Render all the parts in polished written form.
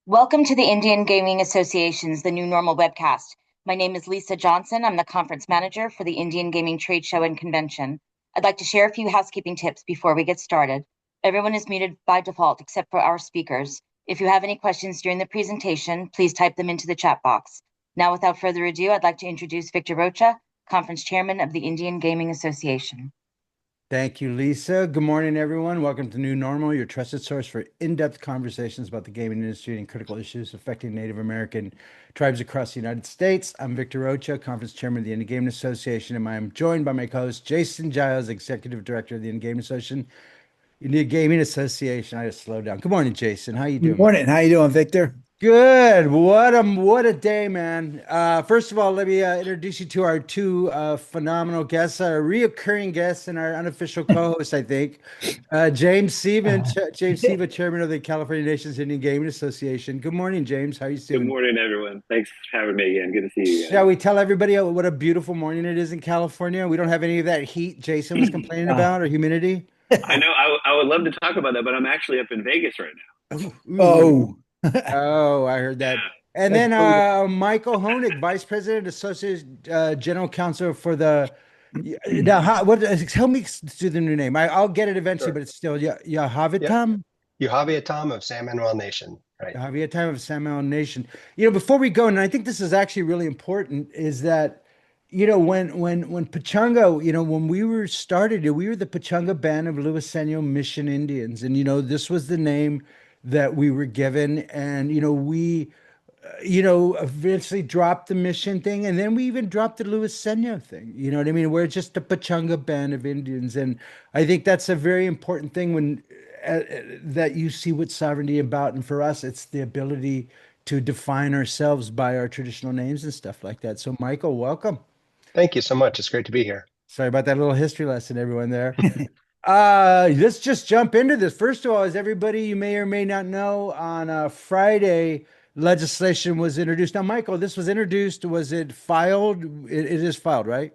Welcome to the Indian Gaming Association's The New Normal webcast. My name is Lisa Johnson. I'm the conference manager for the Indian Gaming Trade Show and Convention. I'd like to share a few housekeeping tips before we get started. Everyone is muted by default except for our speakers. If you have any questions during the presentation, please type them into the chat box. Now, without further ado, I'd like to introduce Victor Rocha, conference chairman of the Indian Gaming Association. Thank you, Lisa. Good morning, everyone. Welcome to New Normal, your trusted source for in-depth conversations about the gaming industry and critical issues affecting Native American tribes across the United States. I'm Victor Rocha, conference chairman of the Indian Gaming Association, and I am joined by my co-host Jason Giles, executive director of the Indian Gaming Association. Indian Gaming Association. I just slowed down. Good morning, Jason. How you Good doing, man? morning. How you doing, Victor? Good. What a day, man. First of all, let me introduce you to our two phenomenal guests, our reoccurring guests and our unofficial co-host, I think. James Siva, James Siva, chairman of the California Nations Indian Gaming Association. Good morning, James. How are you Good doing? morning, everyone. Thanks for having me again. Good to see you Shall we tell everybody what a beautiful morning it is in California? We don't have any of that heat Jason was guys. complaining Oh, about or humidity. I know I would love to talk about that, but I'm actually up in Vegas right Ooh. oh, Oh, I heard now. that. Yeah. And that's then brutal. Michael Hoenig, Vice President, Associate General Counsel for the. Now, what? Help me do the new name. I'll get it eventually, Sure. but it's still Yep. Yuhaaviatam. Yuhaaviatam of San Manuel Nation. Right. Yuhaaviatam of Samoan Nation. Before we go, and I think this is actually really important, is that when Pachanga, when we were started, we were the Pachanga Band of Luiseno Mission Indians, and this was the name that we were given, and we eventually dropped the mission thing, and then we even dropped the Luiseno thing. You know what I mean? We're just a Pachanga Band of Indians, and I think that's a very important thing when that you see what sovereignty about. And for us, it's the ability to define ourselves by our traditional names and stuff like that. So, Michael, welcome. Thank you so much. It's great to be here. Sorry about that little history lesson, everyone there. Let's just jump into this. First of all, as everybody you may or may not know, on Friday, legislation was introduced. Now, Michael, this was introduced. Was it filed? It is filed, right?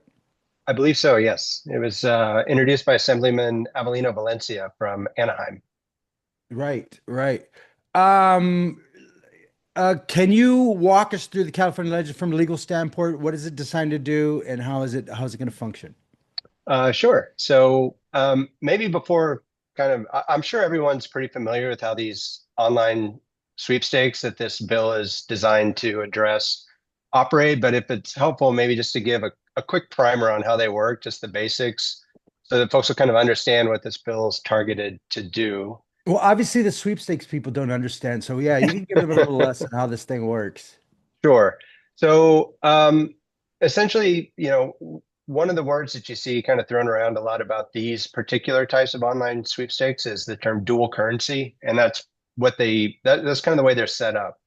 I believe so, yes. It was introduced by Assemblyman Avelino Valencia from Anaheim. Right, right. Um, can you walk us through the California legend from a legal standpoint? What is it designed to do, and how is it going to function? Sure. So maybe before I'm sure everyone's pretty familiar with how these online sweepstakes that this bill is designed to address operate, but if it's helpful, maybe just to give a quick primer on how they work, just the basics, so that folks will kind of understand what this bill is targeted to do. Well, obviously the sweepstakes people don't understand. So yeah, you can give them a little lesson how this thing works. Sure. So essentially, one of the words that you see kind of thrown around a lot about these particular types of online sweepstakes is the term dual currency. And that's kind of the way they're set up.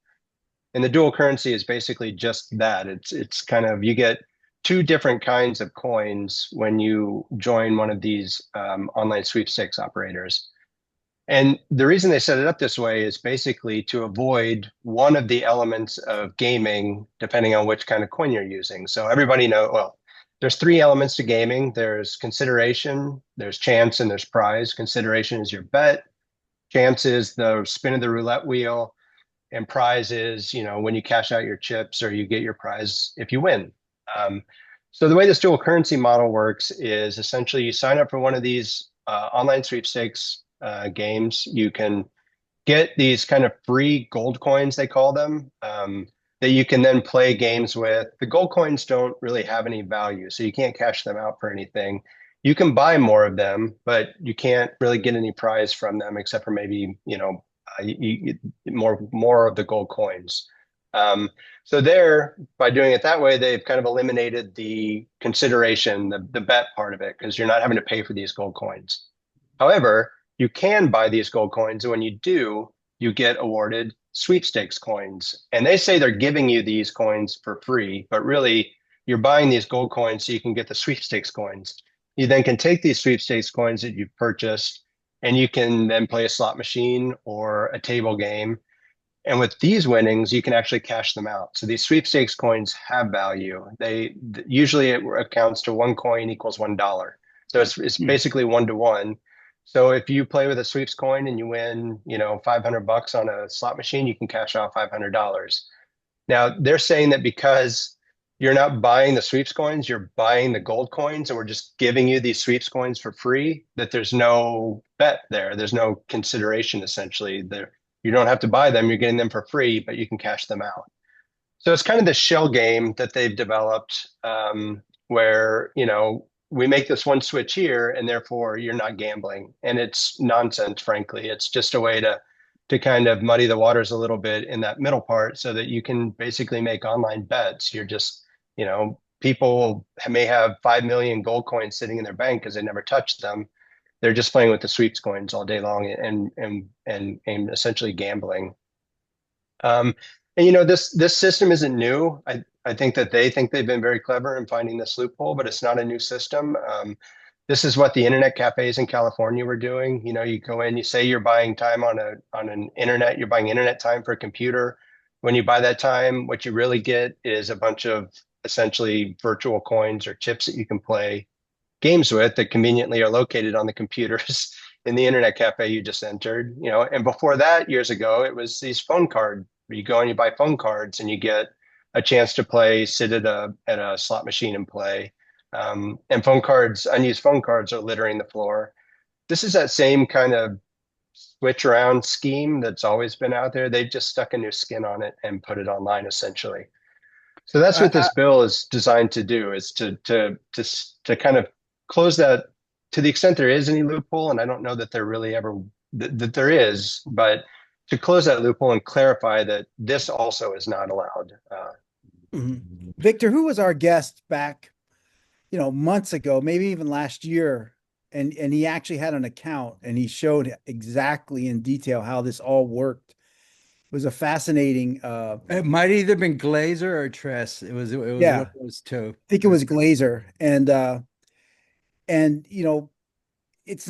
And the dual currency is basically just that. It's kind of, you get two different kinds of coins when you join one of these online sweepstakes operators. And the reason they set it up this way is basically to avoid one of the elements of gaming, depending on which kind of coin you're using. So everybody well, there's three elements to gaming. There's consideration, there's chance, and there's prize. Consideration is your bet. Chance is the spin of the roulette wheel. And prize is, when you cash out your chips or you get your prize if you win. So the way this dual currency model works is essentially you sign up for one of these online sweepstakes games. You can get these kind of free gold coins, they call them, that you can then play games with. The gold coins don't really have any value, so you can't cash them out for anything. You can buy more of them, but you can't really get any prize from them except for maybe, more of the gold coins. So by doing it that way, they've kind of eliminated the consideration, the bet part of it, because you're not having to pay for these gold coins. However, you can buy these gold coins, and when you do, you get awarded sweepstakes coins. And they say they're giving you these coins for free, but really you're buying these gold coins so you can get the sweepstakes coins. You then can take these sweepstakes coins that you've purchased, and you can then play a slot machine or a table game. And with these winnings, you can actually cash them out. So these sweepstakes coins have value. Usually it accounts to one coin equals $1. So it's basically 1 to 1. So if you play with a sweeps coin and you win, 500 bucks on a slot machine, you can cash out $500. Now they're saying that because you're not buying the sweeps coins, you're buying the gold coins, and we're just giving you these sweeps coins for free, that there's no bet there. There's no consideration essentially. There, you don't have to buy them, you're getting them for free, but you can cash them out. So it's kind of the shell game that they've developed, where we make this one switch here, and therefore you're not gambling, and it's nonsense. Frankly, it's just a way to kind of muddy the waters a little bit in that middle part, so that you can basically make online bets. You're just people may have 5 million gold coins sitting in their bank because they never touched them. They're just playing with the sweeps coins all day long and essentially gambling. And this system isn't new. I think that they think they've been very clever in finding this loophole, but it's not a new system. This is what the internet cafes in California were doing. You go in, you say you're buying time on an internet, you're buying internet time for a computer. When you buy that time, what you really get is a bunch of essentially virtual coins or chips that you can play games with that conveniently are located on the computers in the internet cafe you just entered. And before that, years ago, it was these phone cards where you go and you buy phone cards and you get a chance to play, sit at a slot machine and play. And phone cards, unused phone cards, are littering the floor. This is that same kind of switch around scheme that's always been out there. They've just stuck a new skin on it and put it online essentially. So that's what this bill is designed to do, is to kind of close that to the extent there is any loophole, and I don't know that there really ever that there is, but to close that loophole and clarify that this also is not allowed. Victor, who was our guest back, months ago, maybe even last year, and he actually had an account and he showed exactly in detail how this all worked. It was a fascinating. It might either been Glazer or Tress. It was Yeah. one of those two. I think it was Glazer, and it's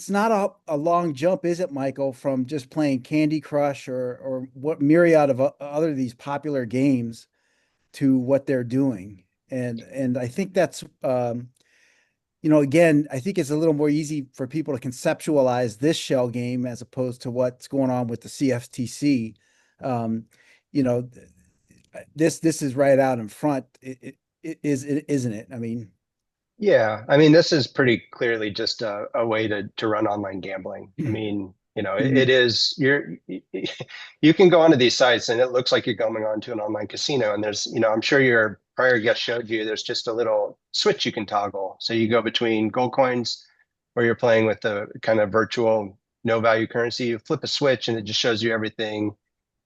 not a long jump, is it, Michael, from just playing Candy Crush or what myriad of other these popular games to what they're doing. And I think that's again, I think it's a little more easy for people to conceptualize this shell game as opposed to what's going on with the CFTC. You know, this is right out in front. It is, isn't it? I mean, Yeah, I mean, this is pretty clearly just a way to run online gambling. I mean, it is, you can go onto these sites and it looks like you're going onto an online casino, and there's, I'm sure your prior guest showed you, there's just a little switch you can toggle. So you go between gold coins, where you're playing with the kind of virtual no value currency, you flip a switch and it just shows you everything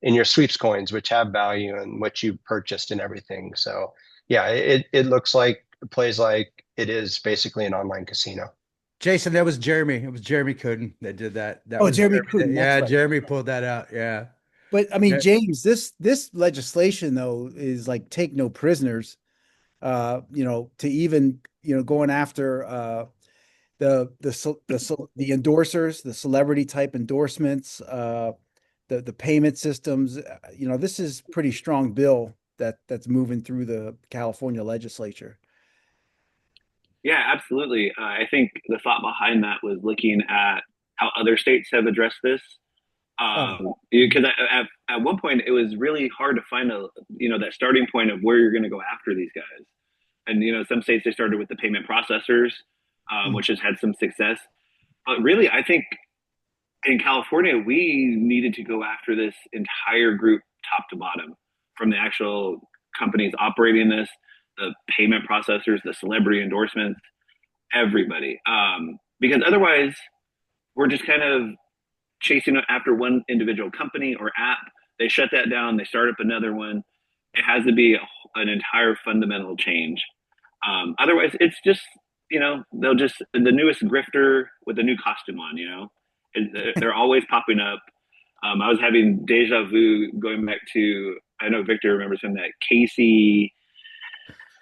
in your sweeps coins, which have value and what you purchased and everything. So yeah, it looks like, it plays like it is basically an online casino. Jason, that was Jeremy. It was Jeremy Cooden that did that. That Oh, was Jeremy Cooden, Yeah, right. Jeremy pulled that out. Yeah. But I mean, Yeah. James, this legislation though is like take no prisoners. To even going after the endorsers, the celebrity type endorsements, the payment systems. This is pretty strong bill that's moving through the California legislature. Yeah, absolutely. I think the thought behind that was looking at how other states have addressed this. Because at one point it was really hard to find that starting point of where you're going to go after these guys. And some states, they started with the payment processors, which has had some success. But really, I think in California we needed to go after this entire group, top to bottom, from the actual companies operating this, the payment processors, the celebrity endorsements, everybody. Because otherwise, we're just kind of chasing after one individual company or app. They shut that down. They start up another one. It has to be an entire fundamental change. Otherwise, it's just, they'll just, the newest grifter with a new costume on, they're always popping up. I was having deja vu going back to, I know Victor remembers him, that Casey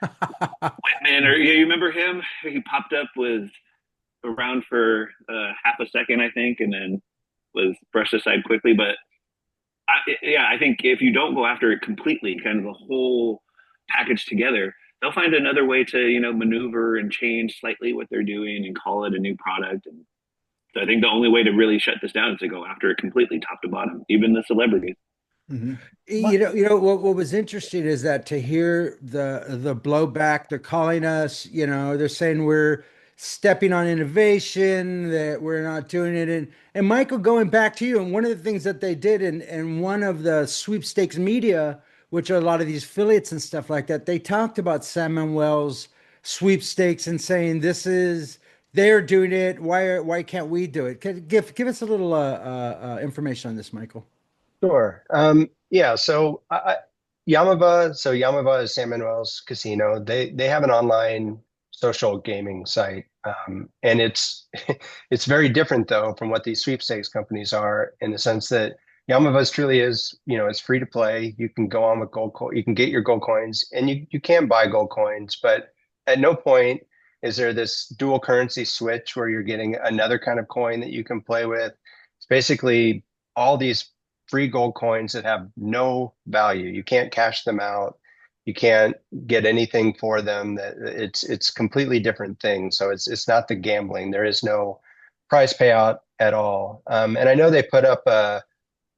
Whitman, or you remember him? He popped up, was around for half a second, I think, and then was brushed aside quickly. But I think if you don't go after it completely, kind of the whole package together, they'll find another way to maneuver and change slightly what they're doing and call it a new product. And So I think the only way to really shut this down is to go after it completely, top to bottom, even the celebrities. Mhm. What was interesting is that to hear the blowback, they're calling us, they're saying we're stepping on innovation, that we're not doing it. And Michael, going back to you, and one of the things that they did in one of the sweepstakes media, which are a lot of these affiliates and stuff like that, they talked about San Manuel's sweepstakes and saying they're doing it. Why can't we do it? Give us a little information on this, Michael. Sure. Yeah. Yamava is San Manuel's casino. They have an online social gaming site, and it's very different though from what these sweepstakes companies are in the sense that Yamava's truly is, it's free to play. You can go on with you can get your gold coins, and you can buy gold coins, but at no point is there this dual currency switch where you're getting another kind of coin that you can play with. It's basically all these free gold coins that have no value. You can't cash them out. You can't get anything for them. That it's completely different thing. So it's not the gambling. There is no prize payout at all. And I know they put up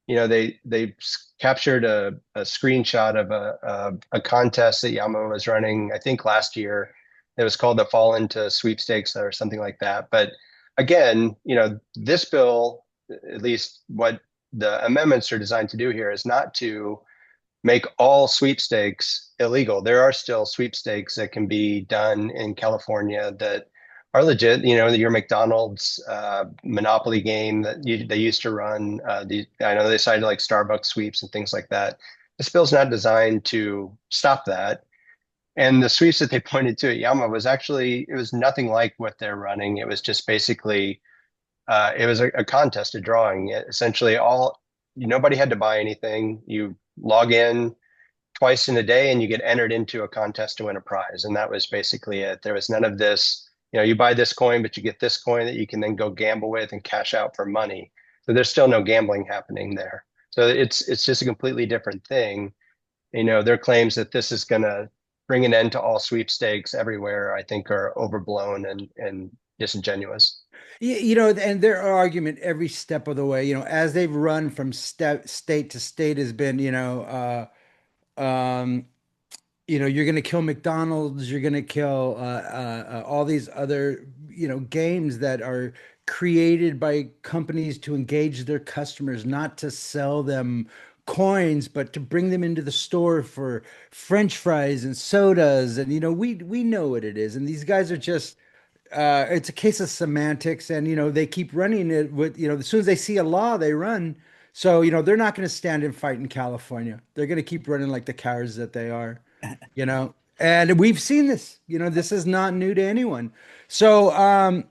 they captured a screenshot of a contest that Yamaha was running, I think last year. It was called the Fall Into Sweepstakes or something like that. But again, this bill, at least what the amendments are designed to do here, is not to make all sweepstakes illegal. There are still sweepstakes that can be done in California that are legit. Your McDonald's Monopoly game that they used to run. I know they cited like Starbucks sweeps and things like that. This bill's not designed to stop that. And the sweeps that they pointed to at Yama it was nothing like what they're running. It was just basically it was a contest, a drawing. Essentially, nobody had to buy anything. You log in twice in a day, and you get entered into a contest to win a prize. And that was basically it. There was none of this. You buy this coin, but you get this coin that you can then go gamble with and cash out for money. So there's still no gambling happening there. So it's just a completely different thing. Their claims that this is going to bring an end to all sweepstakes everywhere, I think, are overblown and disingenuous. And their argument every step of the way, as they've run from state to state has been, you're going to kill McDonald's, you're going to kill all these other, games that are created by companies to engage their customers, not to sell them coins, but to bring them into the store for French fries and sodas. And, we know what it is. And these guys are just, it's a case of semantics, and they keep running it with as soon as they see a law, they run. So they're not going to stand and fight in California. They're going to keep running like the cowards that they are. And we've seen this. This is not new to anyone. So,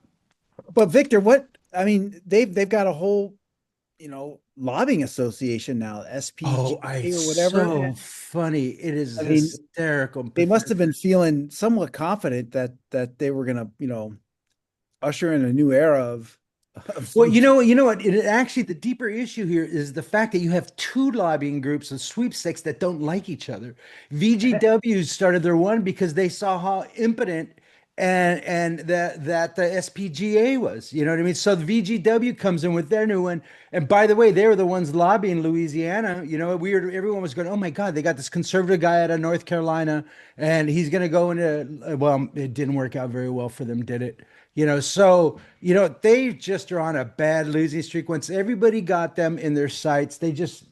But Victor, they've got a whole, lobbying association now, SPGA or whatever. So funny. It is I mean, hysterical. They must have been feeling somewhat confident that they were gonna, usher in a new era of Well, you know what? Actually, the deeper issue here is the fact that you have two lobbying groups of sweepstakes that don't like each other. VGW started their one because they saw how impotent and that the SPGA was. You know what I mean? So the VGW comes in with their new one. And by the way, they were the ones lobbying Louisiana. Everyone was going, "Oh my God, they got this conservative guy out of North Carolina, and he's going to go into." Well, it didn't work out very well for them, did it? They just are on a bad losing streak. Once everybody got them in their sights,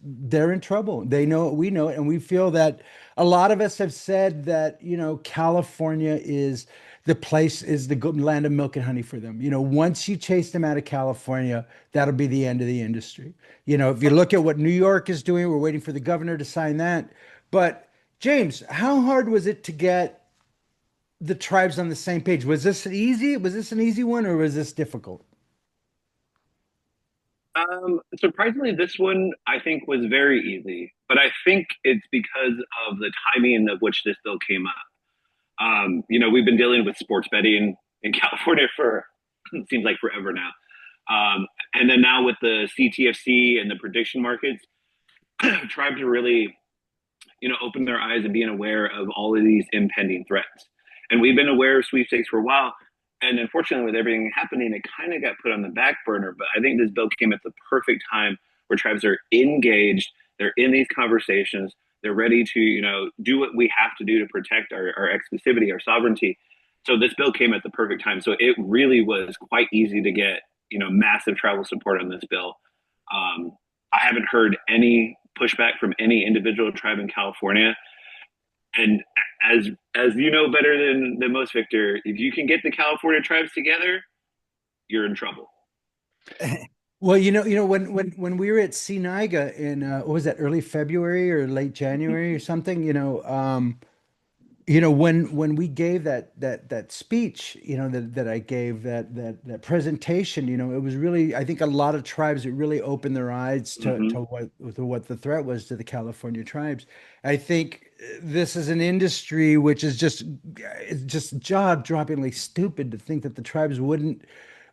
they're in trouble. They know it, we know it, and we feel that a lot of us have said that, California is the good land of milk and honey for them. Once you chase them out of California, that'll be the end of the industry. If you look at what New York is doing, we're waiting for the governor to sign that. But James, how hard was it to get the tribes on the same page? Was this easy? Was this an easy one, or was this difficult? Surprisingly, this one I think was very easy, but I think it's because of the timing of which this bill came up. We've been dealing with sports betting in California for it seems like forever now. And then now with the CTFC and the prediction markets, tribes are really, open their eyes and being aware of all of these impending threats. And we've been aware of sweepstakes for a while. And unfortunately, with everything happening, it kind of got put on the back burner. But I think this bill came at the perfect time where tribes are engaged. They're in these conversations. They're ready to, do what we have to do to protect our exclusivity, our sovereignty. So this bill came at the perfect time. So it really was quite easy to get, massive tribal support on this bill. I haven't heard any pushback from any individual tribe in California. And as you know better than most, Victor, if you can get the California tribes together, you're in trouble. Well, when we were at CNIGA in what was that, early February or late January or something, when we gave that speech, that I gave that presentation, it was really, I think a lot of tribes, it really opened their eyes to what the threat was to the California tribes. I think this is an industry which is it's just jaw-droppingly stupid to think that the tribes wouldn't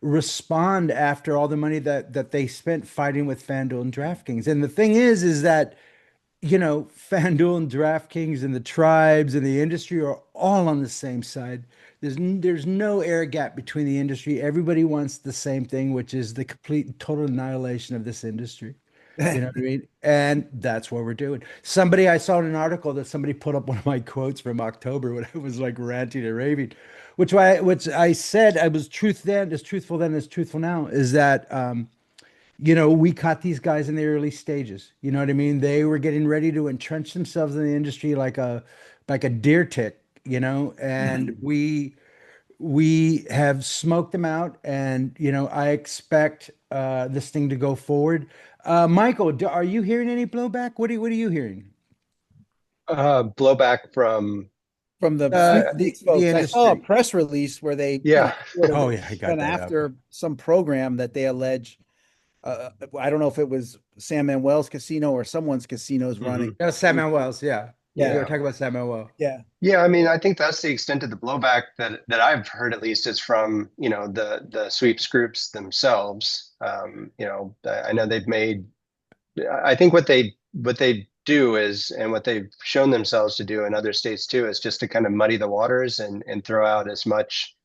respond after all the money that they spent fighting with FanDuel and DraftKings. And the thing is that FanDuel and DraftKings and the tribes and the industry are all on the same side. There's no air gap between the industry. Everybody wants the same thing, which is the complete and total annihilation of this industry. You know what I mean? And that's what we're doing. I saw in an article that somebody put up one of my quotes from October when I was like ranting and raving, which I said I was truthful then as truthful now, is that we caught these guys in the early stages. You know what I mean? They were getting ready to entrench themselves in the industry like a deer tick, and we have smoked them out, and I expect this thing to go forward. Michael, are you hearing any blowback? What are you hearing? Blowback from the folks. I saw a press release where they yeah. Oh yeah, I got went that after some program that they allege. I don't know if it was Sam Manuel's casino or someone's casinos running. No, Sam Manuel's, yeah. Yeah. We were talking about Sam Manuel. Yeah. Yeah, I mean, I think that's the extent of the blowback that I've heard, at least, is from, the sweeps groups themselves. I know they've made, I think what they do is, and what they've shown themselves to do in other states too, is just to kind of muddy the waters and throw out as much,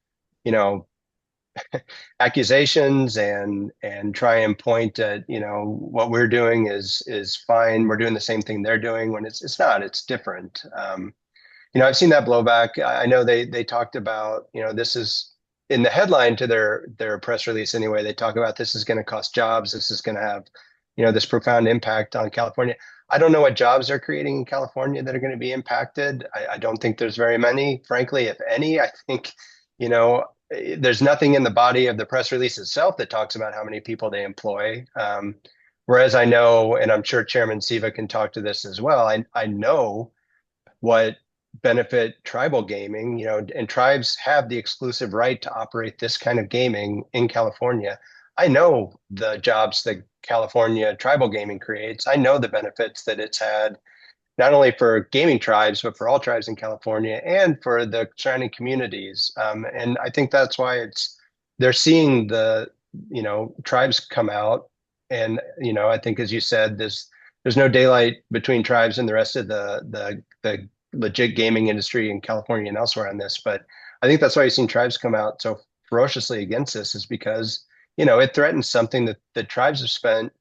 accusations and try and point at, what we're doing is fine. We're doing the same thing they're doing, when it's not. It's different. I've seen that blowback. I know they talked about, this is in the headline to their press release anyway. They talk about this is going to cost jobs. This is going to have, this profound impact on California. I don't know what jobs they're creating in California that are going to be impacted. I don't think there's very many, frankly, if any. I think, there's nothing in the body of the press release itself that talks about how many people they employ. Whereas I know, and I'm sure Chairman Siva can talk to this as well, I know what benefit tribal gaming, and tribes have the exclusive right to operate this kind of gaming in California. I know the jobs that California tribal gaming creates. I know the benefits that it's had, not only for gaming tribes, but for all tribes in California and for the surrounding communities. And I think that's why they're seeing the, tribes come out. And, I think, as you said, there's no daylight between tribes and the rest of the legit gaming industry in California and elsewhere on this. But I think that's why you've seen tribes come out so ferociously against this, is because, it threatens something that the tribes have spent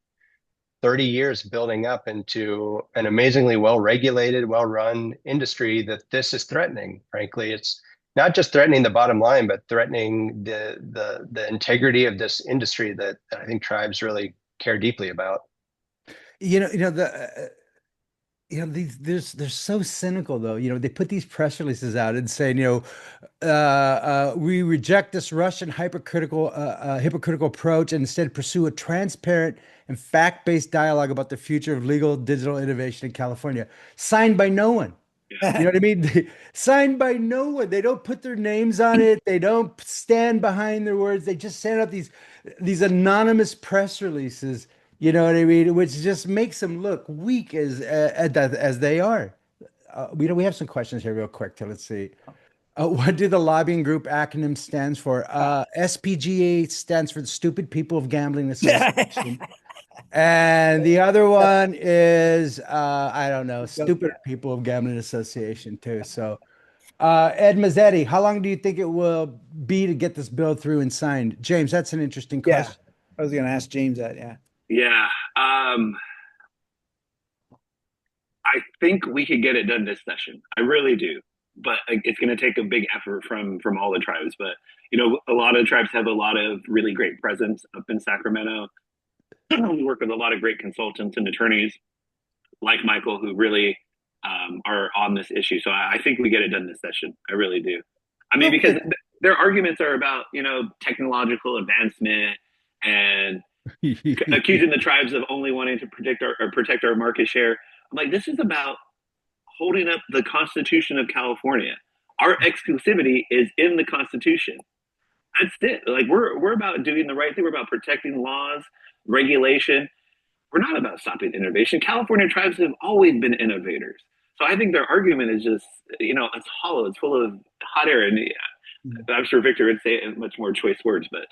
30 years building up into an amazingly well-regulated, well-run industry that this is threatening. Frankly, it's not just threatening the bottom line, but threatening the integrity of this industry that I think tribes really care deeply about. They're so cynical though. They put these press releases out and saying, we reject this Russian hypocritical approach and instead pursue a transparent and fact-based dialogue about the future of legal digital innovation in California. Signed by no one. You know what I mean? Signed by no one. They don't put their names on it. They don't stand behind their words. They just send out these anonymous press releases. You know what I mean? Which just makes them look weak as they are. We have some questions here real quick. Let's see. What do the lobbying group acronym stands for? SPGA stands for the Stupid People of Gambling Association. And the other one is, I don't know, Stupid People of Gambling Association too. So Ed Mazzetti, how long do you think it will be to get this bill through and signed? James, that's an interesting Yeah, question. I was going to ask James that. Yeah. Yeah. I think we could get it done this session. I really do. But it's going to take a big effort from all the tribes. But a lot of tribes have a lot of really great presence up in Sacramento. We work with a lot of great consultants and attorneys like Michael who really are on this issue. So I think we get it done this session. I really do. I mean, because their arguments are about technological advancement and accusing the tribes of only wanting to protect our market share. I'm like, this is about holding up the Constitution of California. Our exclusivity is in the Constitution. That's it. Like we're about doing the right thing. We're about protecting laws, regulation. We're not about stopping innovation. California tribes have always been innovators. So I think their argument is just, it's hollow. It's full of hot air. And I'm sure Victor would say much more choice words, but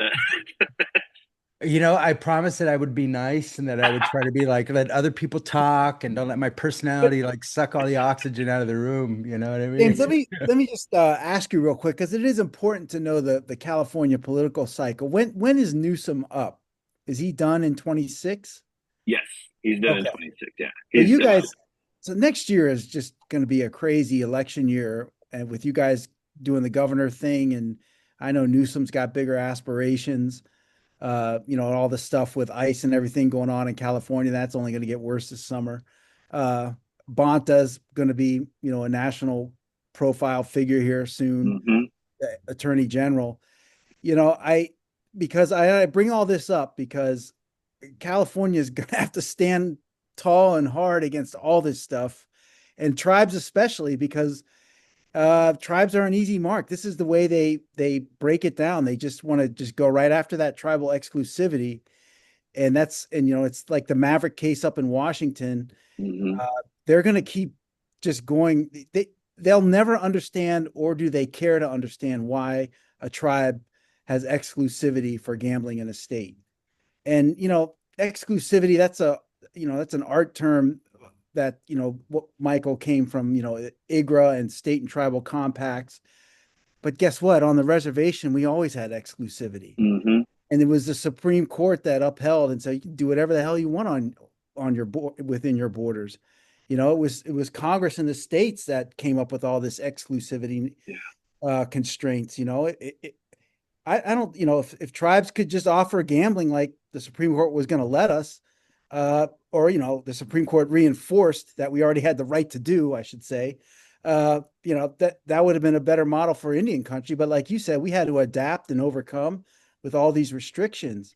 I promised that I would be nice and that I would try to be like, let other people talk and don't let my personality like suck all the oxygen out of the room. You know what I mean? James, let me just ask you real quick because it is important to know the California political cycle. When is Newsom up? Is he done in 26? Yes, he's done in 26. Yeah. So you guys, so next year is just going to be a crazy election year, and with you guys doing the governor thing, and I know Newsom's got bigger aspirations. All the stuff with ICE and everything going on in California, that's only going to get worse this summer. Bonta's going to be, a national profile figure here soon, Attorney General. Because I bring all this up because California is going to have to stand tall and hard against all this stuff, and tribes especially, because tribes are an easy mark. This is the way they break it down. They just want to just go right after that tribal exclusivity. And it's like the Maverick case up in Washington. They're going to keep just going. They'll never understand, or do they care to understand, why a tribe has exclusivity for gambling in a state. And, exclusivity, that's an art term that, what Michael came from, IGRA and state and tribal compacts. But guess what? On the reservation, we always had exclusivity. And it was the Supreme Court that upheld and said, you can do whatever the hell you want on your within your borders. It was Congress in the states that came up with all this exclusivity constraints. I don't, if tribes could just offer gambling like the Supreme Court was going to let us, or the Supreme Court reinforced that we already had the right to do, I should say, that would have been a better model for Indian country. But like you said, we had to adapt and overcome with all these restrictions.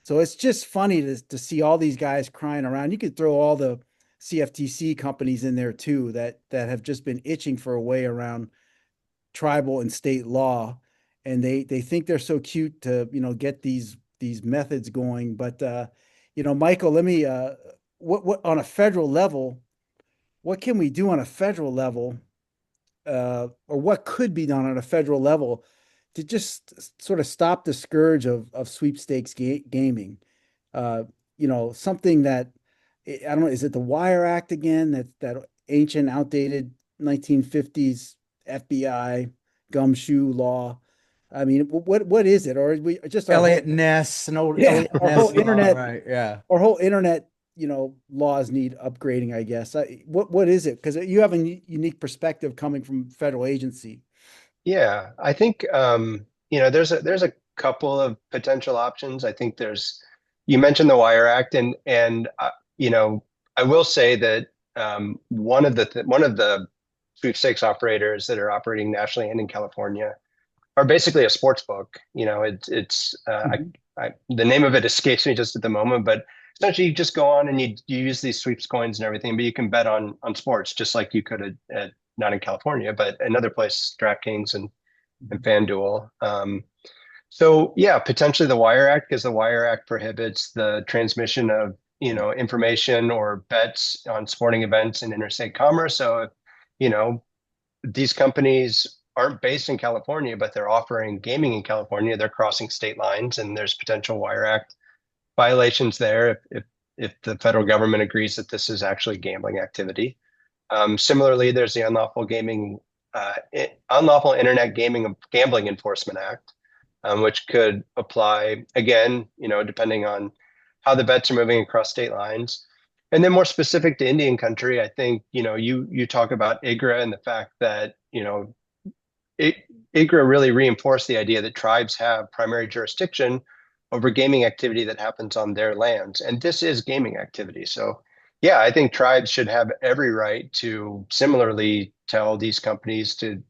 So it's just funny to see all these guys crying around. You could throw all the CFTC companies in there too that have just been itching for a way around tribal and state law, and they think they're so cute to get these methods going. But Michael, let me what on a federal level, what can we do on a federal level, or what could be done on a federal level to just sort of stop the scourge of sweepstakes gaming? Something that, I don't know, is it the Wire Act again? That ancient, outdated 1950s FBI gumshoe law. I mean, what is it? Or is we just Elliot Ness, an old Elliot our Ness whole law, internet, right? Yeah, our whole internet, laws need upgrading, I guess. What is it? Because you have a unique perspective coming from federal agency. Yeah, I think there's a couple of potential options. I think you mentioned the Wire Act, and I will say that one of the sweepstakes operators that are operating nationally and in California are basically a sports book. It's the name of it escapes me just at the moment, but essentially you just go on and you use these sweeps coins and everything, but you can bet on sports just like you could at not in California, but another place, DraftKings and FanDuel. So yeah, potentially the Wire Act, because the Wire Act prohibits the transmission of information or bets on sporting events in interstate commerce. So if these companies aren't based in California, but they're offering gaming in California, they're crossing state lines, and there's potential Wire Act violations there if the federal government agrees that this is actually gambling activity. Similarly, there's the Unlawful Gaming Unlawful Internet Gambling Enforcement Act, which could apply again, depending on how the bets are moving across state lines. And then more specific to Indian country, I think, you talk about IGRA and the fact that, IGRA really reinforced the idea that tribes have primary jurisdiction over gaming activity that happens on their lands. And this is gaming activity. So yeah, I think tribes should have every right to similarly tell these companies to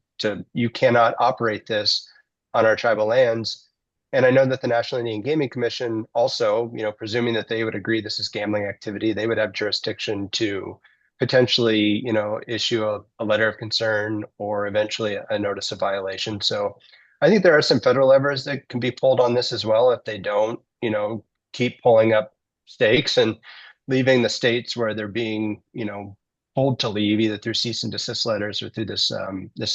you cannot operate this on our tribal lands. And I know that the National Indian Gaming Commission also, presuming that they would agree this is gambling activity, they would have jurisdiction to potentially, issue a letter of concern or eventually a notice of violation. So I think there are some federal levers that can be pulled on this as well if they don't, keep pulling up stakes and leaving the states where they're being, told to leave, either through cease and desist letters or through this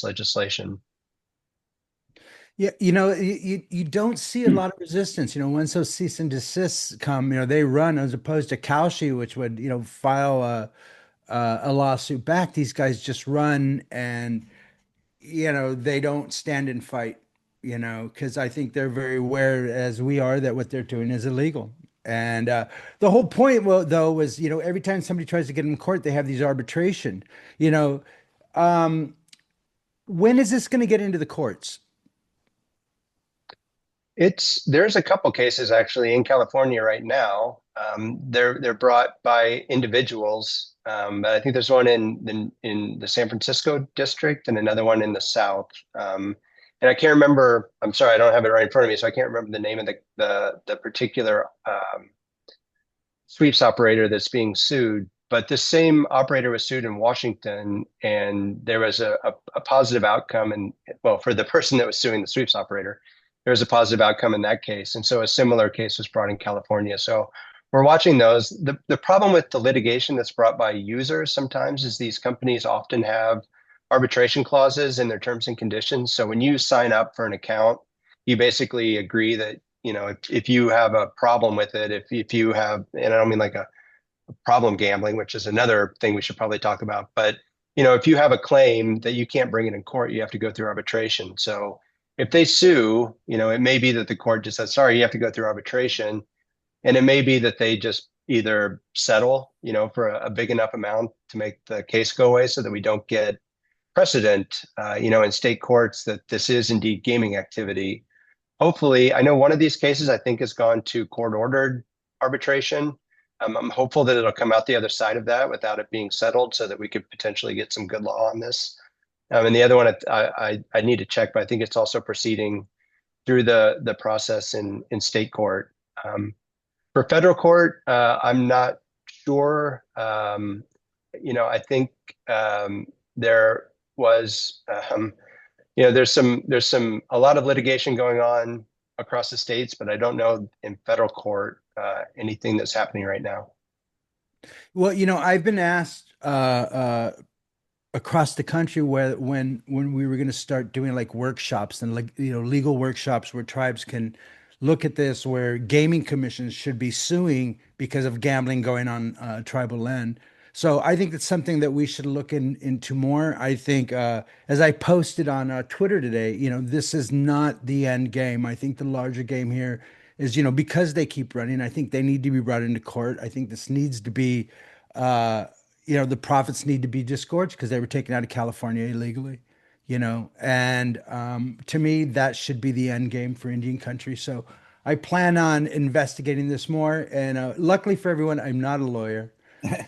legislation. Yeah, you don't see a lot of resistance. Once those cease and desists come, they run, as opposed to Kalshi, which would, file a lawsuit back. These guys just run, and they don't stand and fight. Because I think they're very aware, as we are, that what they're doing is illegal. And the whole point, well, though, was every time somebody tries to get them in court, they have these arbitration. Um, when is this going to get into the courts? There's a couple cases actually in California right now. They're brought by individuals. But I think there's one in the San Francisco district and another one in the South. And I can't remember. I'm sorry, I don't have it right in front of me, so I can't remember the name of the particular sweeps operator that's being sued. But this same operator was sued in Washington, and there was a positive outcome. And well, for the person that was suing the sweeps operator, there was a positive outcome in that case. And so a similar case was brought in California. So we're watching those. The problem with the litigation that's brought by users sometimes is these companies often have arbitration clauses in their terms and conditions. So when you sign up for an account, you basically agree that, if you have a problem with it, if you have, and I don't mean like a problem gambling, which is another thing we should probably talk about, but if you have a claim that you can't bring it in court, you have to go through arbitration. So if they sue, it may be that the court just says, sorry, you have to go through arbitration. And it may be that they just either settle, for a big enough amount to make the case go away so that we don't get precedent, in state courts that this is indeed gaming activity. Hopefully, I know one of these cases I think has gone to court-ordered arbitration. I'm hopeful that it'll come out the other side of that without it being settled so that we could potentially get some good law on this. And the other one I need to check, but I think it's also proceeding through the process in state court. For federal court, I'm not sure. I think there was, there's a lot of litigation going on across the states, but I don't know in federal court anything that's happening right now. Well, I've been asked across the country when we were going to start doing like workshops and legal workshops where tribes can look at this, where gaming commissions should be suing because of gambling going on tribal land. So I think that's something that we should look into more. I think, as I posted on Twitter today, this is not the end game. I think the larger game here is, because they keep running, I think they need to be brought into court. I think this needs to be, the profits need to be disgorged because they were taken out of California illegally, and to me, that should be the end game for Indian country. So I plan on investigating this more. And luckily for everyone, I'm not a lawyer.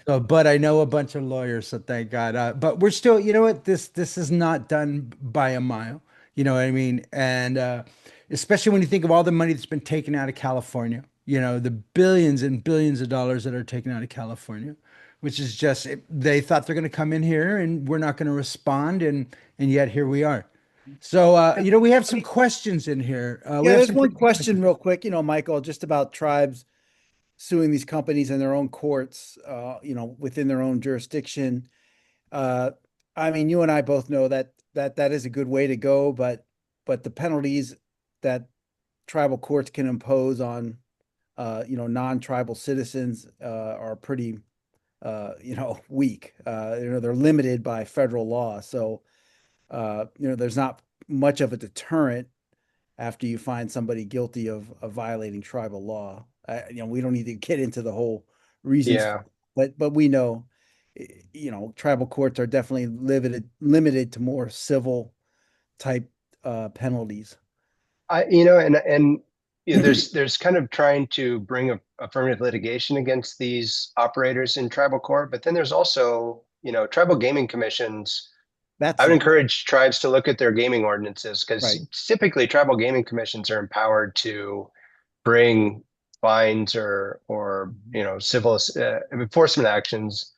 So, but I know a bunch of lawyers, so thank God. But we're still, this is not done by a mile. You know what I mean? And especially when you think of all the money that's been taken out of California, the billions and billions of dollars that are taken out of California, which is just, they thought they're going to come in here and we're not going to respond. And yet here we are. So, we have some questions in here. There's one question real quick, Michael, just about tribes suing these companies in their own courts, within their own jurisdiction. I mean, you and I both know that is a good way to go, but the penalties that tribal courts can impose on, non-tribal citizens are pretty, weak. They're limited by federal law. So there's not much of a deterrent after you find somebody guilty of violating tribal law. We don't need to get into the whole reasons, Yeah. but we know, tribal courts are definitely limited to more civil type penalties. And there's kind of trying to bring affirmative litigation against these operators in tribal court, but then there's also, tribal gaming commissions. I That's would encourage tribes to look at their gaming ordinances because right. typically tribal gaming commissions are empowered to bring fines or civil enforcement actions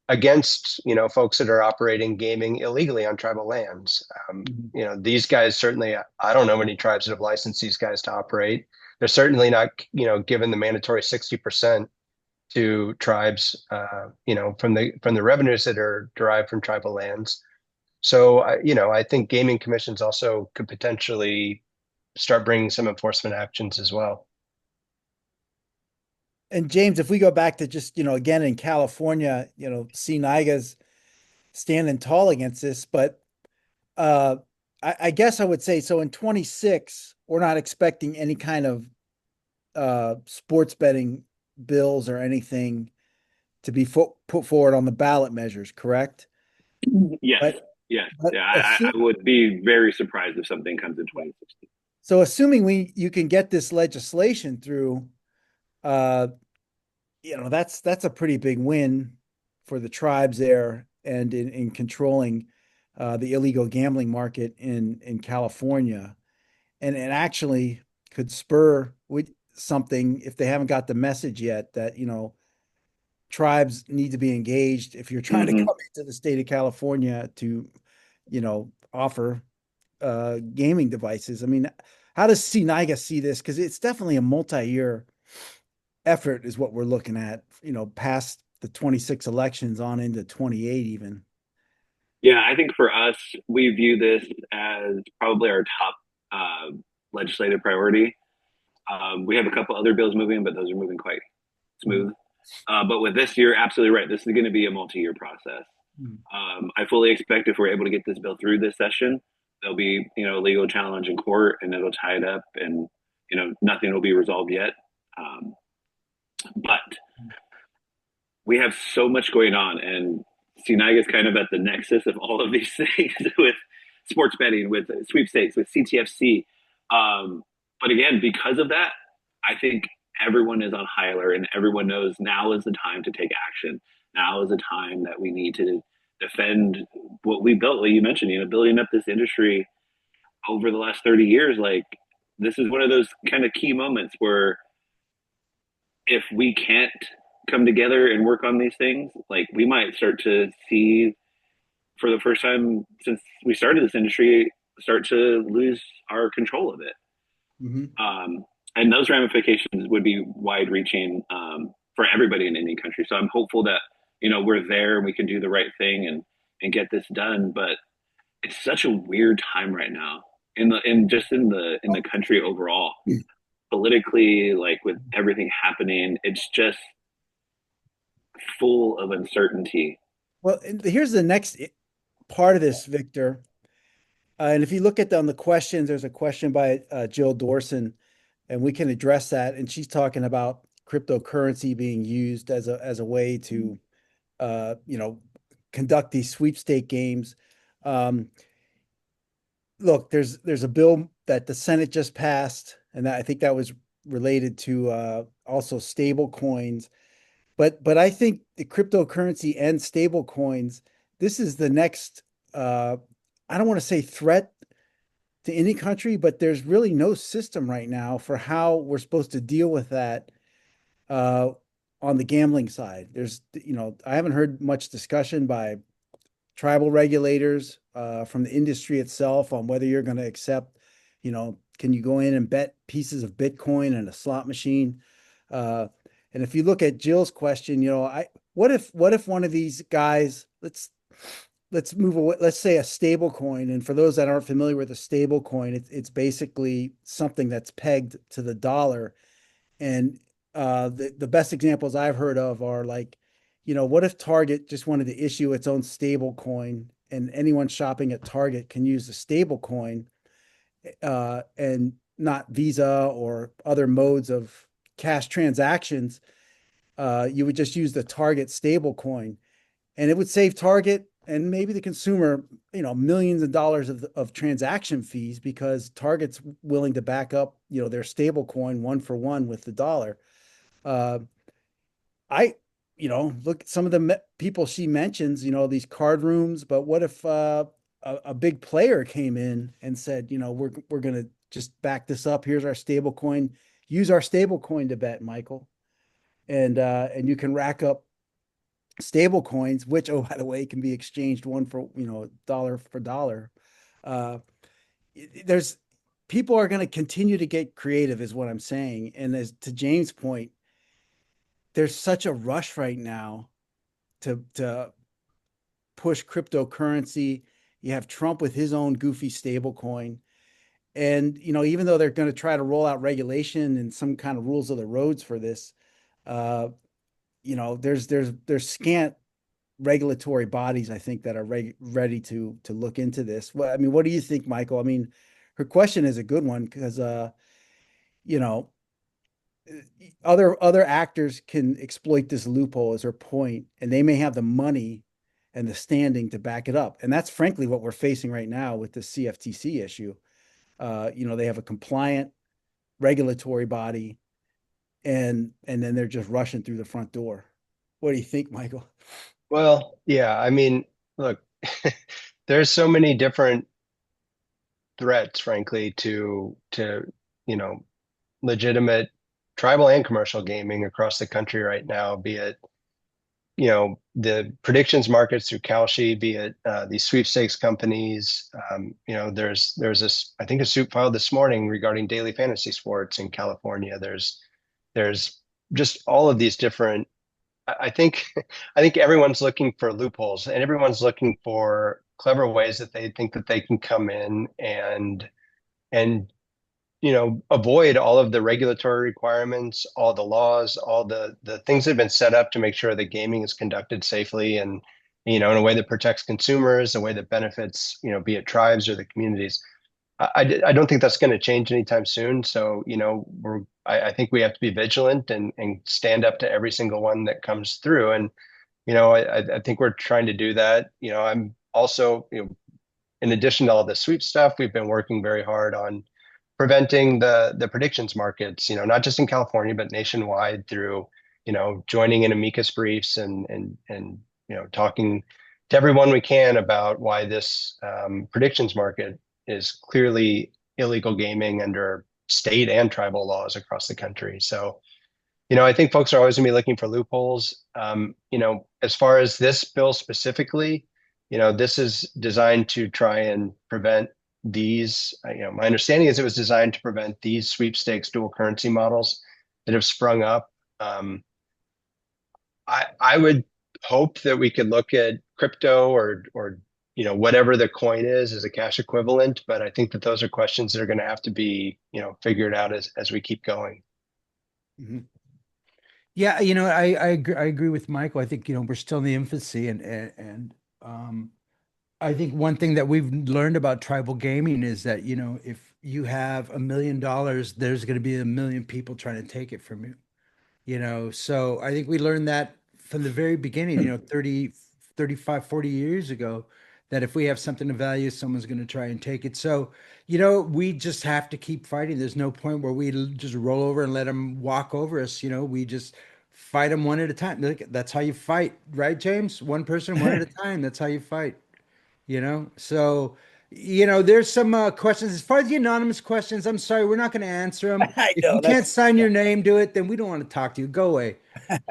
against folks that are operating gaming illegally on tribal lands. These guys certainly, I don't know any tribes that have licensed these guys to operate. They're certainly not given the mandatory 60% to tribes from the revenues that are derived from tribal lands. So I think gaming commissions also could potentially start bringing some enforcement actions as well. And James, if we go back to just, again in California, CNIGA's standing tall against this, but uh, I guess I would say so in 26, we're not expecting any kind of sports betting bills or anything to be put forward on the ballot measures, correct? Yes, But yes, but yeah. I would be very surprised if something comes in 2016. so assuming you can get this legislation through, uh, that's a pretty big win for the tribes there and in controlling the illegal gambling market in California, and it actually could spur with something if they haven't got the message yet that tribes need to be engaged if you're trying to come into the state of California to offer gaming devices. I mean, how does CNIGA see this? Because it's definitely a multi-year effort is what we're looking at, past the 26 elections on into 28 even. Yeah, I think for us, we view this as probably our top legislative priority. We have a couple other bills moving, but those are moving quite smooth. But with this, you're absolutely right. This is going to be a multi-year process. I fully expect if we're able to get this bill through this session, there'll be a legal challenge in court, and it'll tie it up, and nothing will be resolved yet. But we have so much going on, and CNIGA is kind of at the nexus of all of these things with sports betting, with sweepstakes, with CTFC. But again, because of that, I think everyone is on high alert, and everyone knows now is the time to take action. Now is the time that we need to defend what we built. What you mentioned, building up this industry over the last 30 years. Like, this is one of those kind of key moments where if we can't come together and work on these things, like, we might start to see, for the first time since we started this industry, start to lose our control of it. And those ramifications would be wide reaching for everybody in any country. So I'm hopeful that, we're there and we can do the right thing and get this done. But it's such a weird time right now in the country overall, politically, like with everything happening, it's just full of uncertainty. Well, here's the next part of this, Victor. And if you look on the questions, there's a question by Jill Dorson, and we can address that. And she's talking about cryptocurrency being used as a way to, conduct these sweepstake games. Look, there's a bill that the Senate just passed, and I think that was related to also stable coins. But I think the cryptocurrency and stable coins, this is the next, I don't want to say threat to any country, but there's really no system right now for how we're supposed to deal with that on the gambling side. I haven't heard much discussion by tribal regulators from the industry itself on whether you're going to accept, can you go in and bet pieces of Bitcoin in a slot machine? And if you look at Jill's question, what if one of these guys, let's move away, let's say a stable coin. And for those that aren't familiar with a stable coin, it's basically something that's pegged to the dollar. And the best examples I've heard of are like, what if Target just wanted to issue its own stable coin and anyone shopping at Target can use the stable coin, and not Visa or other modes of cash transactions. You would just use the Target stable coin, and it would save Target and maybe the consumer, millions of dollars of transaction fees, because Target's willing to back up, their stable coin one for one with the dollar. Uh, I, look at some of the people she mentions, these card rooms, but what if a big player came in and said, we're going to just back this up. Here's our stable coin. Use our stable coin to bet, Michael. And you can rack up stable coins, which, oh, by the way, can be exchanged one for, dollar for dollar. Uh, there's People are going to continue to get creative, is what I'm saying. And as to James' point, there's such a rush right now to push cryptocurrency. You have Trump with his own goofy stable coin. And, even though they're going to try to roll out regulation and some kind of rules of the roads for this, there's scant regulatory bodies, I think, that are ready to look into this. Well, I mean, what do you think, Michael? I mean, her question is a good one because, you know, other actors can exploit this loophole, as her point, and they may have the money and the standing to back it up. And that's frankly what we're facing right now with the CFTC issue. They have a compliant regulatory body, and then they're just rushing through the front door. What do you think, Michael? Well, yeah, I mean, look, there's so many different threats, frankly, to legitimate tribal and commercial gaming across the country right now, be it the predictions markets through Kalshi, be it these sweepstakes companies. There's this, I think, a suit filed this morning regarding daily fantasy sports in California. There's just all of these different. I think everyone's looking for loopholes, and everyone's looking for clever ways that they think that they can come in and avoid all of the regulatory requirements, all the laws, all the things that have been set up to make sure that gaming is conducted safely and, in a way that protects consumers, a way that benefits, be it tribes or the communities. I don't think that's going to change anytime soon. So, I think we have to be vigilant and stand up to every single one that comes through. And, I think we're trying to do that. I'm also, in addition to all the sweep stuff, we've been working very hard on preventing the predictions markets, not just in California, but nationwide through, joining in amicus briefs and talking to everyone we can about why this predictions market is clearly illegal gaming under state and tribal laws across the country. So, I think folks are always going to be looking for loopholes. As far as this bill specifically, this is designed to try and prevent these. My understanding is it was designed to prevent these sweepstakes dual currency models that have sprung up. I would hope that we could look at crypto or whatever the coin is as a cash equivalent, but I think that those are questions that are going to have to be figured out as we keep going. Mm-hmm. Yeah, I agree with Michael. I think we're still in the infancy, and I think one thing that we've learned about tribal gaming is that if you have $1 million, there's going to be 1 million people trying to take it from you. So I think we learned that from the very beginning, 30, 35, 40 years ago, that if we have something of value, someone's going to try and take it. So, we just have to keep fighting. There's no point where we just roll over and let them walk over us. We just fight them one at a time. That's how you fight, right, James? One person, one at a time. That's how you fight. So there's some questions as far as the anonymous questions. I'm sorry, we're not going to answer them. I If know, you can't sign your name to it, then we don't want to talk to you. Go away.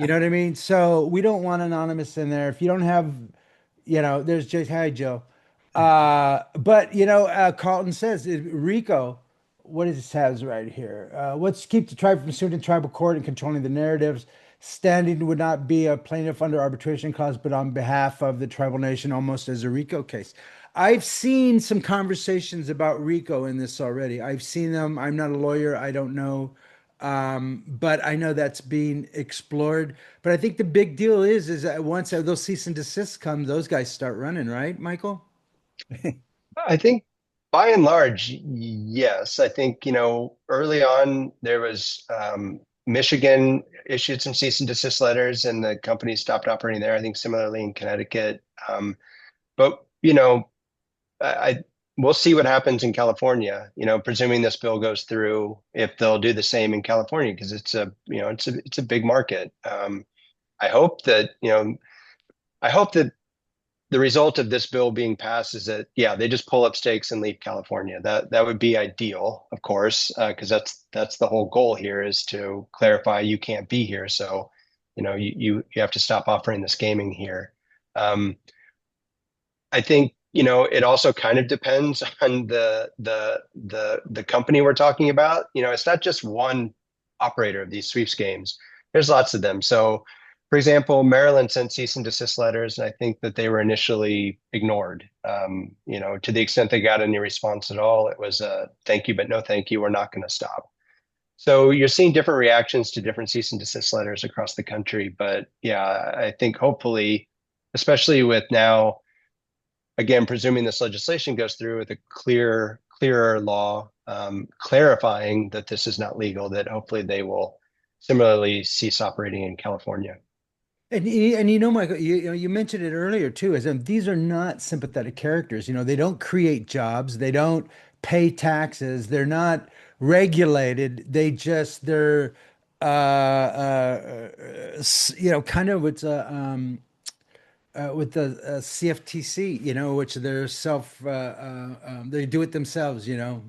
You know what I mean? So we don't want anonymous in there. If you don't have, there's just, hi, Joe. But Carlton says Rico, what does this has right here? Let's keep the tribe from suing in tribal court and controlling the narratives. Standing would not be a plaintiff under arbitration clause, but on behalf of the tribal nation, almost as a RICO case. I've seen some conversations about RICO in this already. I've seen them. I'm not a lawyer. I don't know. But I know that's being explored. But I think the big deal is that once those cease and desists come, those guys start running, right, Michael? I think by and large, yes. I think, early on there was Michigan issued some cease and desist letters and the company stopped operating there. I think similarly in Connecticut. But, I we'll see what happens in California, presuming this bill goes through, if they'll do the same in California, because it's a big market. I hope that, I hope that the result of this bill being passed is that, yeah, they just pull up stakes and leave California. That would be ideal, of course, because that's the whole goal here, is to clarify you can't be here. So, you have to stop offering this gaming here. I think, it also kind of depends on the company we're talking about. It's not just one operator of these sweeps games. There's lots of them. So, for example, Maryland sent cease and desist letters, and I think that they were initially ignored. To the extent they got any response at all, it was a thank you, but no thank you. We're not going to stop. So you're seeing different reactions to different cease and desist letters across the country. But yeah, I think hopefully, especially with now, again, presuming this legislation goes through with a clearer law clarifying that this is not legal, that hopefully they will similarly cease operating in California. And Michael, you mentioned it earlier too, is these are not sympathetic characters. They don't create jobs, they don't pay taxes, they're not regulated. They're kind of with the CFTC, which they do it themselves, they're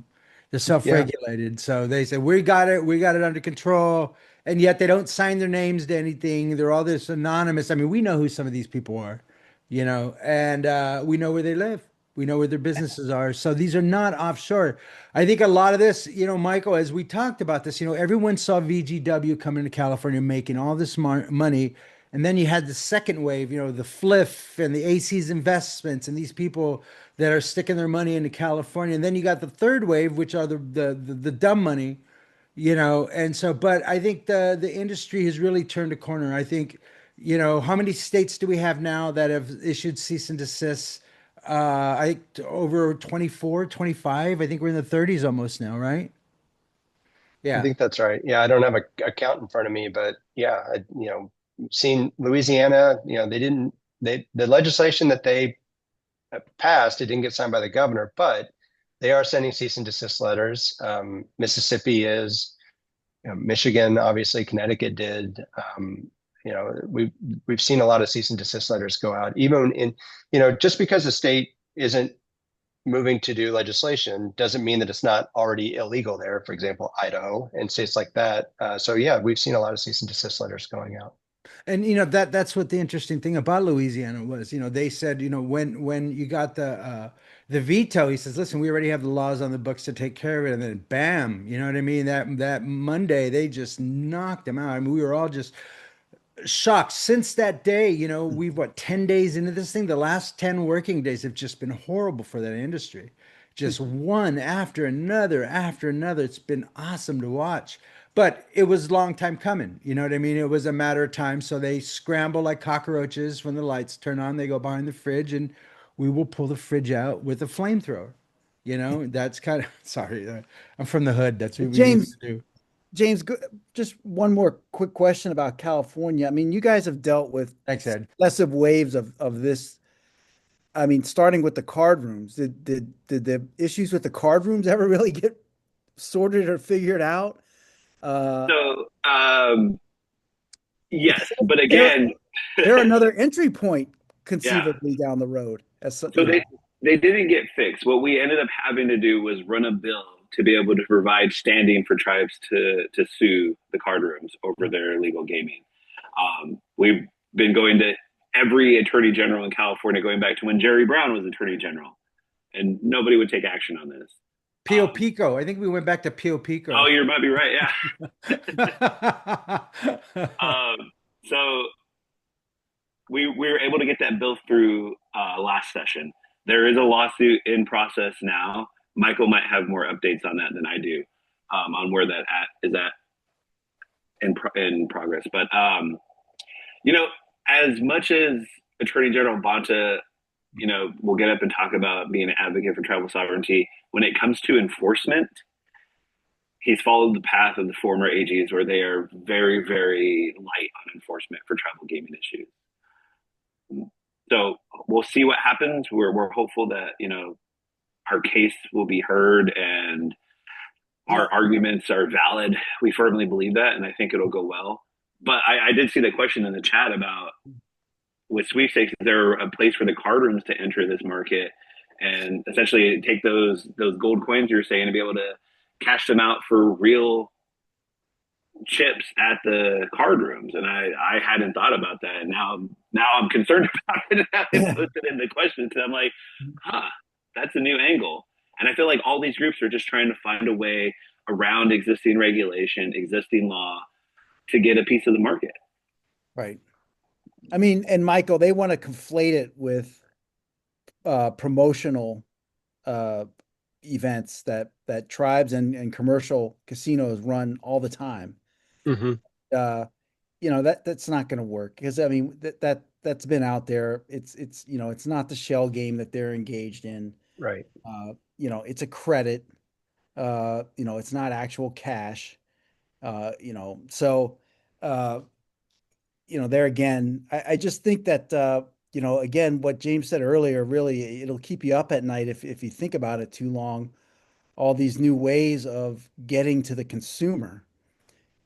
Yeah, self-regulated. So they say, we got it under control. And yet they don't sign their names to anything. They're all this anonymous. I mean, we know who some of these people are, and we know where they live. We know where their businesses are. So these are not offshore. I think a lot of this, Michael, as we talked about this, everyone saw VGW coming to California making all this money. And then you had the second wave, the FLIF and the AC's investments and these people that are sticking their money into California. And then you got the third wave, which are the dumb money, and so, but I think the industry has really turned a corner. I think, how many states do we have now that have issued cease and desist? I think over 24, 25. I think we're in the 30s almost now, right? I Yeah. think that's right. Yeah, I don't have a count in front of me, but yeah, seen Louisiana, the legislation that they passed, it didn't get signed by the governor, but they are sending cease and desist letters. Mississippi is, Michigan, obviously, Connecticut did. We've seen a lot of cease and desist letters go out, even in, just because the state isn't moving to do legislation doesn't mean that it's not already illegal there. For example, Idaho and states like that. So yeah, we've seen a lot of cease and desist letters going out. And that's what the interesting thing about Louisiana was. They said, when you got the veto, he says, listen, we already have the laws on the books to take care of it. And then bam, you know what I mean? That Monday they just knocked them out. I mean, we were all just shocked. Since that day, we've 10 days into this thing. The last 10 working days have just been horrible for that industry. Just one after another after another. It's been awesome to watch. But it was a long time coming. You know what I mean? It was a matter of time. So they scramble like cockroaches when the lights turn on. They go behind the fridge and we will pull the fridge out with a flamethrower. That's kind of, sorry, I'm from the hood. That's what we used James, to do. James, just one more quick question about California. I mean, you guys have dealt with Thanks, Ed. successive waves of this. I mean, starting with the card rooms, did the issues with the card rooms ever really get sorted or figured out? So, Because yes, but they're again, they're another entry point yeah. conceivably down the road. So they didn't get fixed. What we ended up having to do was run a bill to be able to provide standing for tribes to sue the card rooms over their illegal gaming. We've been going to every attorney general in California, going back to when Jerry Brown was attorney general, and nobody would take action on this. Pio Pico. I think we went back to Pio Pico. Oh, you might be right. Yeah. So we were able to get that bill through last session. There is a lawsuit in process now. Michael might have more updates on that than I do, on where that is at in progress. But as much as Attorney General Bonta will get up and talk about being an advocate for tribal sovereignty. When it comes to enforcement, he's followed the path of the former AGs where they are very, very light on enforcement for tribal gaming issues. So we'll see what happens. We're hopeful that, our case will be heard and our arguments are valid. We firmly believe that, and I think it'll go well. But I did see the question in the chat about, with sweepstakes, is there a place for the card rooms to enter this market and essentially take those gold coins you're saying and be able to cash them out for real chips at the card rooms? And I hadn't thought about that, and now I'm concerned about it. And I posted in the questions, and I'm like, that's a new angle. And I feel like all these groups are just trying to find a way around existing regulation, existing law, to get a piece of the market. Right. I mean, and Michael, they want to conflate it with promotional events that tribes and commercial casinos run all the time. Mm-hmm. That's not going to work, because I mean that's been out there. It's not the shell game that they're engaged in. Right. It's a credit. It's not actual cash. So there again, I just think that again, what James said earlier, really, it'll keep you up at night if you think about it too long. All these new ways of getting to the consumer.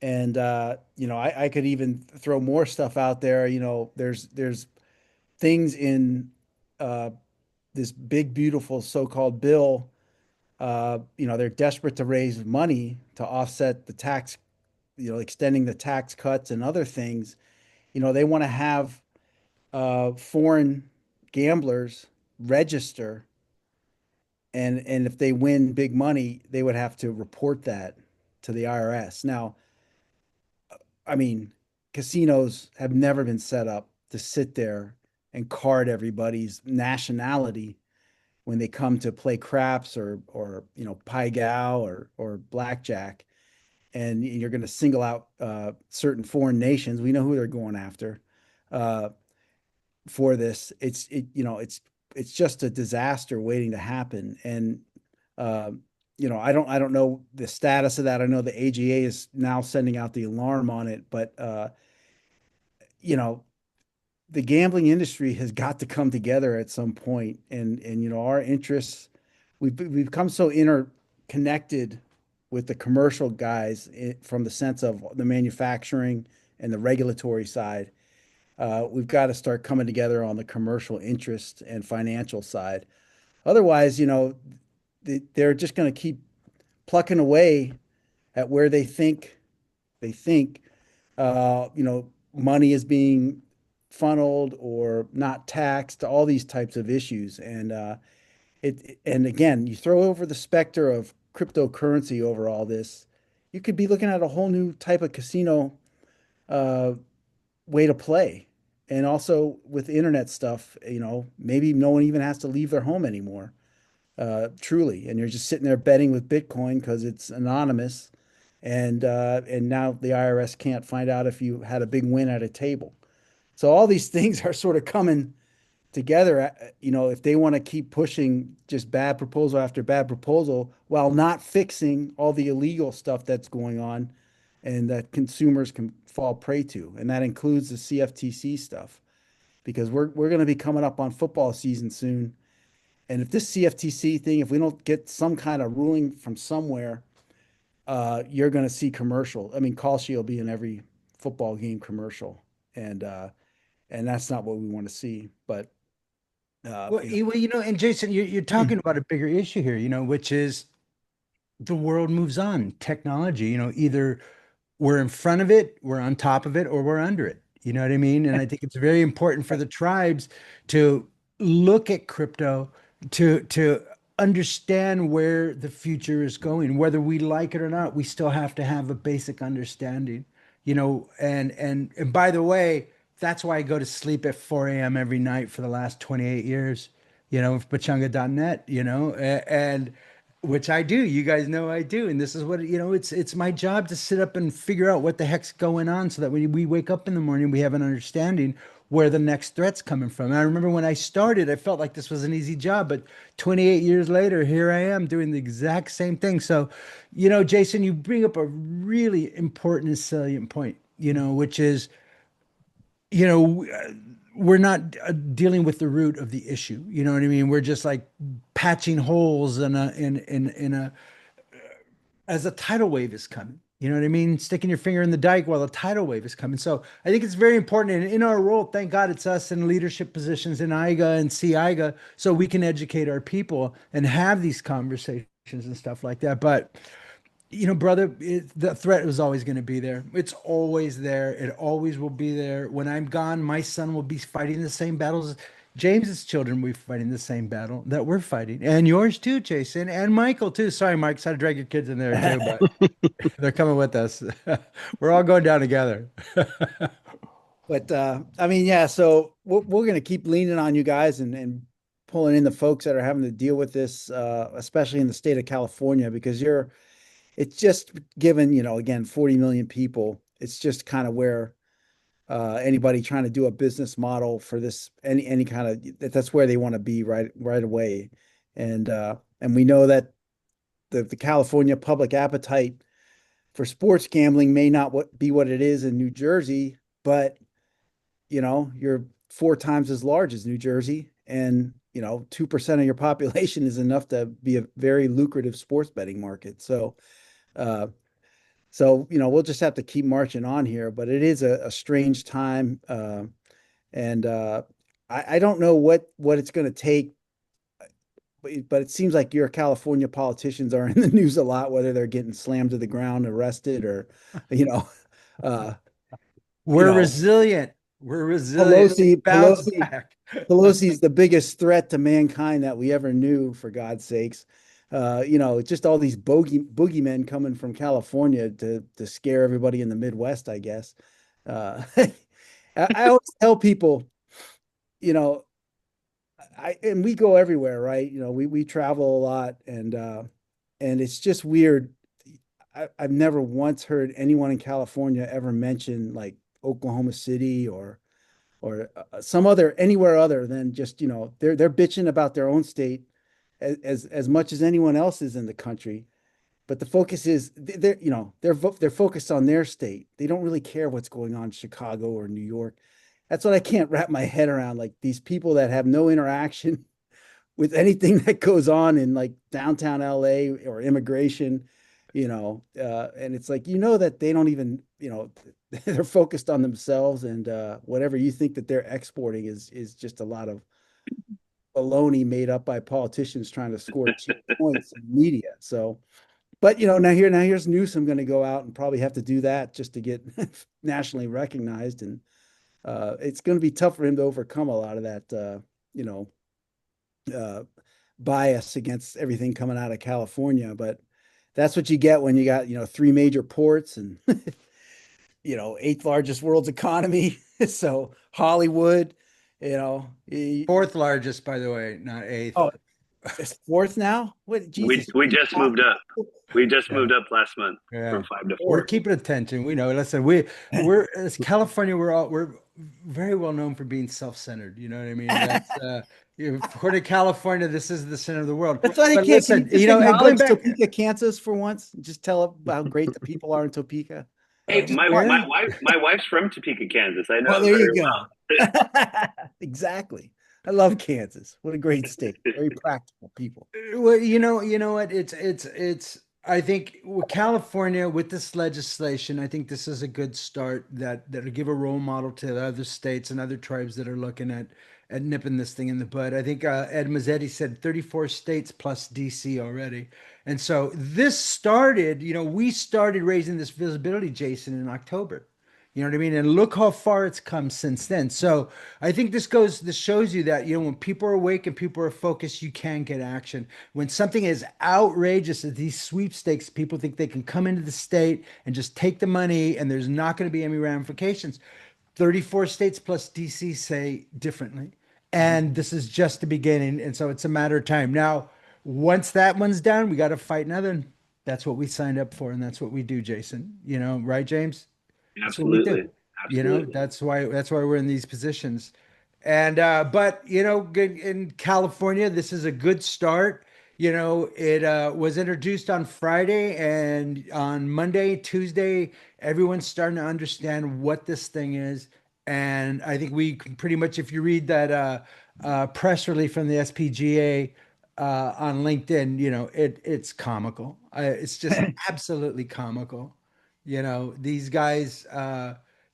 And I could even throw more stuff out there. There's things in this big, beautiful so-called bill. They're desperate to raise money to offset the tax, extending the tax cuts and other things. They want to have foreign gamblers register, and if they win big money, they would have to report that to the IRS. Now, I mean, casinos have never been set up to sit there and card everybody's nationality when they come to play craps or pai gow or blackjack, and you're going to single out certain foreign nations. We know who they're going after for this. It's just a disaster waiting to happen. And I don't know the status of that. I know the AGA is now sending out the alarm on it, but the gambling industry has got to come together at some point, and our interests, we've become so interconnected with the commercial guys from the sense of the manufacturing and the regulatory side. We've got to start coming together on the commercial interest and financial side. Otherwise, they're just going to keep plucking away at where they think money is being funneled or not taxed, all these types of issues. And and again, you throw over the specter of cryptocurrency over all this, you could be looking at a whole new type of casino way to play. And also with internet stuff, maybe no one even has to leave their home anymore. Truly, and you're just sitting there betting with Bitcoin because it's anonymous, and now the IRS can't find out if you had a big win at a table. So all these things are sort of coming together, if they want to keep pushing just bad proposal after bad proposal while not fixing all the illegal stuff that's going on and that consumers can fall prey to. And that includes the CFTC stuff, because we're going to be coming up on football season soon. And if this CFTC thing, if we don't get some kind of ruling from somewhere, you're going to see commercial. I mean, Call Sheet will be in every football game commercial, and that's not what we want to see. But and Jason, you're talking about a bigger issue here, which is the world moves on. Technology, either we're in front of it, we're on top of it, or we're under it. You know what I mean? And I think it's very important for the tribes to look at crypto, to understand where the future is going. Whether we like it or not, we still have to have a basic understanding, and by the way, that's why I go to sleep at 4 a.m. every night for the last 28 years, with pachanga.net, and which I do. You guys know I do. And this is what, it's my job to sit up and figure out what the heck's going on so that when we wake up in the morning, we have an understanding where the next threat's coming from. And I remember when I started, I felt like this was an easy job, but 28 years later, here I am doing the exact same thing. So, Jason, you bring up a really important and salient point, which is, you know, we're not dealing with the root of the issue. You know what I mean? We're just like patching holes in a as a tidal wave is coming. You know what I mean? Sticking your finger in the dike while a tidal wave is coming. So I think it's very important. And in our role, thank God it's us in leadership positions in IGA and CIGA, so we can educate our people and have these conversations and stuff like that. But brother, the threat was always going to be there. It's always there. It always will be there. When I'm gone, my son will be fighting the same battles. James's children will be fighting the same battle that we're fighting, and yours too, Jason, and Michael too. Sorry, Mike, I had to drag your kids in there too, but they're coming with us. We're all going down together. But I mean, yeah, so we're going to keep leaning on you guys and pulling in the folks that are having to deal with this, especially in the state of California, because it's just given, again, 40 million people. It's just kind of where anybody trying to do a business model for this, any kind of, that's where they want to be right away. And we know that the California public appetite for sports gambling may not be what it is in New Jersey, but you're 4 times as large as New Jersey, and 2% of your population is enough to be a very lucrative sports betting market. Uh, we'll just have to keep marching on here, but it is a strange time. And I don't know what it's going to take, but it seems like your California politicians are in the news a lot, whether they're getting slammed to the ground, arrested, or, uh, We're resilient. We're resilient. Bounce back. Pelosi's the biggest threat to mankind that we ever knew, for God's sakes. Just all these boogeymen coming from California to scare everybody in the Midwest, I guess. I always tell people, and we go everywhere, right? We travel a lot, and it's just weird. I've never once heard anyone in California ever mention like Oklahoma City or anywhere other than just they're bitching about their own state as much as anyone else is in the country. But the focus is they're focused on their state. They don't really care what's going on in Chicago or New York. That's what I can't wrap my head around. Like these people that have no interaction with anything that goes on in like downtown LA or immigration, and it's like, that they don't even, they're focused on themselves, and whatever you think that they're exporting is just a lot of baloney made up by politicians trying to score cheap points in media. So, but now here's Newsom going to go out and probably have to do that just to get nationally recognized, and it's going to be tough for him to overcome a lot of that, bias against everything coming out of California. But that's what you get when you got 3 major ports and 8th largest world's economy. So Hollywood, 4th largest, by the way, not 8th. Oh, it's 4th now? What, Jesus. We just moved up. We just moved up last month from 5 to 4. We're keeping attention. We know. Listen, we're as California, we're very well known for being self-centered. You know what I mean? That's according to California, this is the center of the world. That's why they can't. Listen, and going back, Topeka, Kansas, for once. Just tell how great the people are in Topeka. Hey, my wife's from Topeka, Kansas. I know. Well, there you go. Exactly. I love Kansas. What a great state. Very practical people. Well, you know what? It's. I think with California, with this legislation, I think this is a good start that'll give a role model to the other states and other tribes that are looking at nipping this thing in the bud. I think Ed Mazzetti said 34 states plus DC already. And so this started, we started raising this visibility, Jason, in October. You know what I mean? And look how far it's come since then. So I think this shows you that, when people are awake and people are focused, you can get action. When something is outrageous as these sweepstakes, people think they can come into the state and just take the money and there's not going to be any ramifications. 34 states plus DC say differently. And this is just the beginning. And so it's a matter of time. Now, once that one's done, we got to fight another. And that's what we signed up for. And that's what we do, Jason. Right, James? Absolutely. Absolutely. That's why we're in these positions. And but in California, this is a good start. It was introduced on Friday, and on Monday, Tuesday, everyone's starting to understand what this thing is. And I think we can pretty much, if you read that press release from the SPGA on LinkedIn, it's comical. It's just absolutely comical. These guys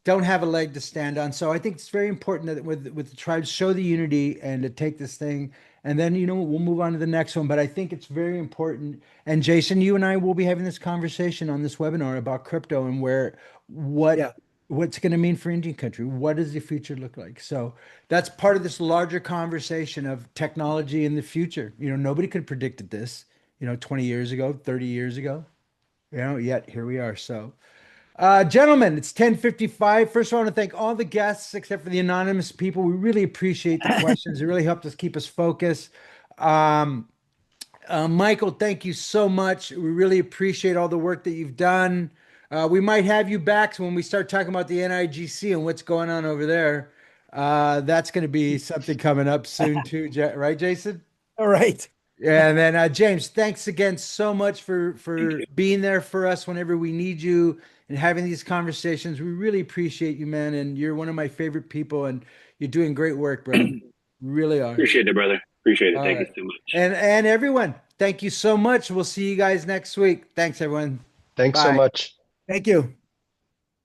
don't have a leg to stand on. So I think it's very important that with the tribes show the unity and to take this thing, and then we'll move on to the next one. But I think it's very important. And Jason, you and I will be having this conversation on this webinar about crypto and Yeah. what's going to mean for Indian country. What does the future look like? So that's part of this larger conversation of technology in the future. Nobody could have predicted this, 20 years ago, 30 years ago, yet here we are. So, gentlemen, it's 10:55. First, I want to thank all the guests except for the anonymous people. We really appreciate the questions. It really helped us keep us focused. Um, Michael, thank you so much. We really appreciate all the work that you've done. We might have you back when we start talking about the NIGC and what's going on over there. That's going to be something coming up soon too, right, Jason? All right. Yeah, and then James, thanks again so much for being there for us whenever we need you and having these conversations. We really appreciate you, man, and you're one of my favorite people, and you're doing great work, brother. Really are. Appreciate it, brother. Appreciate it. All Thank you right. so much. And everyone, thank you so much. We'll see you guys next week. Thanks, everyone. Thanks so Bye. much. Thank you.